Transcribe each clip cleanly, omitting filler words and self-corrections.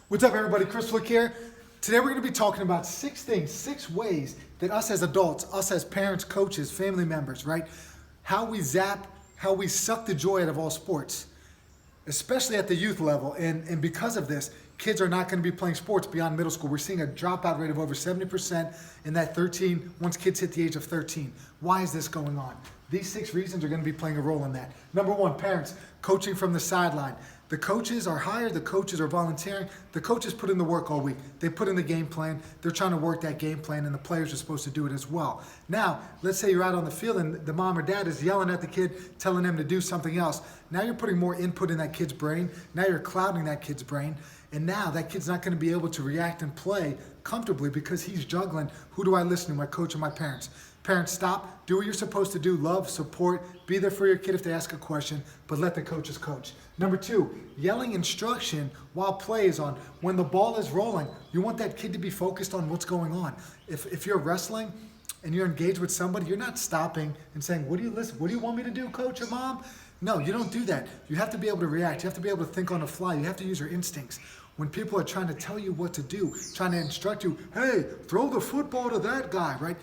What's up, everybody? Chris Flick here. Today we're going to be talking about 6 ways that us as adults, us as parents, coaches, family members, right? How we zap, how we suck the joy out of all sports, especially at the youth level. And because of this, kids are not going to be playing sports beyond middle school. We're seeing a dropout rate of over 70% in that 13, once kids hit the age of 13. Why is this going on? These 6 reasons are going to be playing a role in that. Number 1, parents coaching from the sideline. The coaches are hired, the coaches are volunteering, the coaches put in the work all week. They put in the game plan, they're trying to work that game plan, and the players are supposed to do it as well. Now, let's say you're out on the field and the mom or dad is yelling at the kid, telling them to do something else. Now you're putting more input in that kid's brain, now you're clouding that kid's brain, and now that kid's not going to be able to react and play comfortably because he's juggling, who do I listen to, my coach or my parents? Parents, stop, do what you're supposed to do, love, support, be there for your kid if they ask a question, but let the coaches coach. Number 2, yelling instruction while play is on. When the ball is rolling, you want that kid to be focused on what's going on. If you're wrestling and you're engaged with somebody, you're not stopping and saying, what do you want me to do, coach or mom? No, you don't do that. You have to be able to react. You have to be able to think on the fly. You have to use your instincts. When people are trying to tell you what to do, trying to instruct you, hey, throw the football to that guy, right?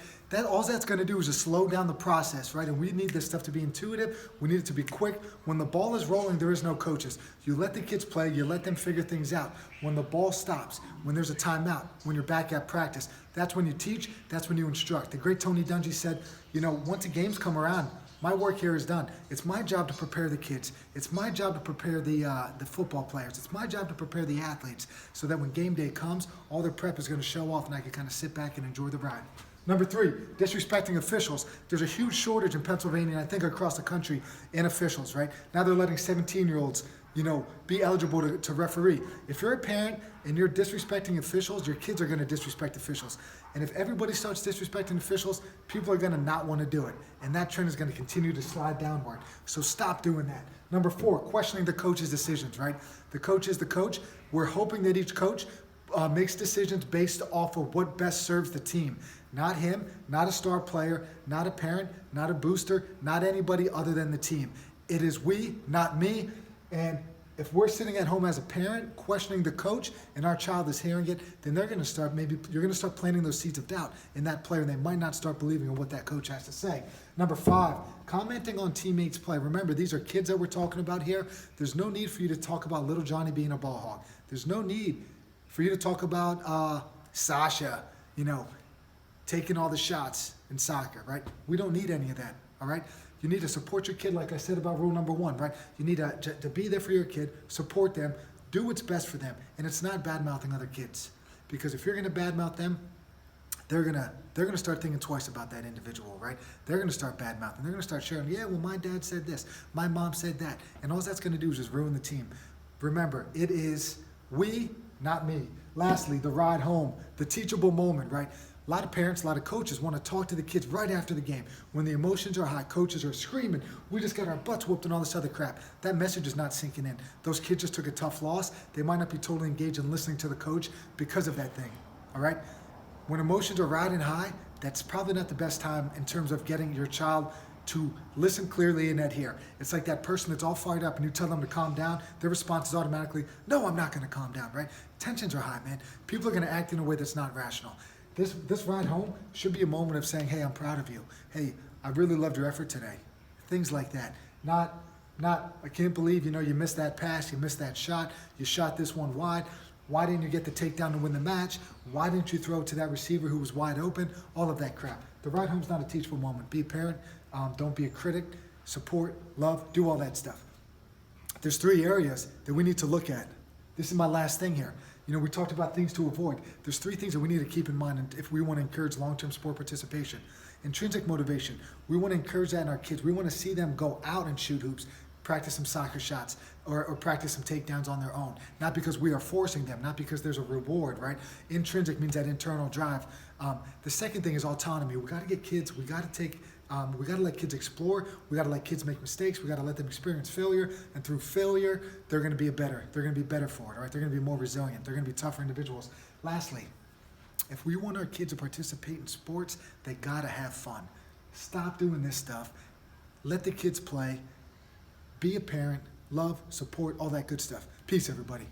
All that's going to do is just slow down the process, right? And we need this stuff to be intuitive. We need it to be quick. When the ball is rolling, there is no coaches. You let the kids play. You let them figure things out. When the ball stops, when there's a timeout, when you're back at practice, that's when you teach. That's when you instruct. The great Tony Dungy said, once the games come around, my work here is done. It's my job to prepare the kids. It's my job to prepare the football players. It's my job to prepare the athletes so that when game day comes, all their prep is going to show off and I can kind of sit back and enjoy the ride. Number 3, disrespecting officials. There's a huge shortage in Pennsylvania and I think across the country in officials, right? Now they're letting 17-year-olds, be eligible to referee. If you're a parent and you're disrespecting officials, your kids are going to disrespect officials. And if everybody starts disrespecting officials, people are going to not want to do it. And that trend is going to continue to slide downward. So stop doing that. Number 4, questioning the coach's decisions, right? The coach is the coach. We're hoping that each coach makes decisions based off of what best serves the team. Not him, not a star player, not a parent, not a booster, not anybody other than the team. It is we, not me. And if we're sitting at home as a parent questioning the coach and our child is hearing it, then you're going to start planting those seeds of doubt in that player and they might not start believing in what that coach has to say. Number 5, commenting on teammates' play. Remember, these are kids that we're talking about here. There's no need for you to talk about little Johnny being a ball hog. There's no need for you to talk about Sasha, taking all the shots in soccer, right? We don't need any of that, all right? You need to support your kid, like I said about rule number 1, right? You need to be there for your kid, support them, do what's best for them. And it's not bad-mouthing other kids. Because if you're going to bad-mouth them, they're gonna start thinking twice about that individual, right? They're going to start bad-mouthing. They're going to start sharing, yeah, well, my dad said this, my mom said that. And all that's going to do is just ruin the team. Remember, it is we, not me. Lastly, the ride home, the teachable moment, right? A lot of parents, a lot of coaches want to talk to the kids right after the game. When the emotions are high, coaches are screaming, we just got our butts whooped and all this other crap. That message is not sinking in. Those kids just took a tough loss. They might not be totally engaged in listening to the coach because of that thing, all right? When emotions are riding high, that's probably not the best time in terms of getting your child to listen clearly and adhere. It's like that person that's all fired up and you tell them to calm down, their response is automatically, no, I'm not going to calm down, right? Tensions are high, man. People are going to act in a way that's not rational. This ride home should be a moment of saying, hey, I'm proud of you. Hey, I really loved your effort today. Things like that. Not, I can't believe, you missed that pass, you missed that shot, you shot this one wide. Why didn't you get the takedown to win the match? Why didn't you throw it to that receiver who was wide open? All of that crap. The ride home's not a teachable moment. Be a parent. Don't be a critic. Support, love, do all that stuff. There's 3 areas that we need to look at. This is my last thing here. We talked about things to avoid. There's 3 things that we need to keep in mind if we want to encourage long-term sport participation. Intrinsic motivation. We want to encourage that in our kids. We want to see them go out and shoot hoops, practice some soccer shots, or practice some takedowns on their own. Not because we are forcing them, not because there's a reward, right? Intrinsic means that internal drive. The second thing is autonomy. We got to get kids, we got to let kids explore. We got to let kids make mistakes. We got to let them experience failure. And through failure, they're going to be better for it, all right? They're going to be more resilient. They're going to be tougher individuals. Lastly, if we want our kids to participate in sports, they got to have fun. Stop doing this stuff. Let the kids play. Be a parent. Love, support, all that good stuff. Peace, everybody.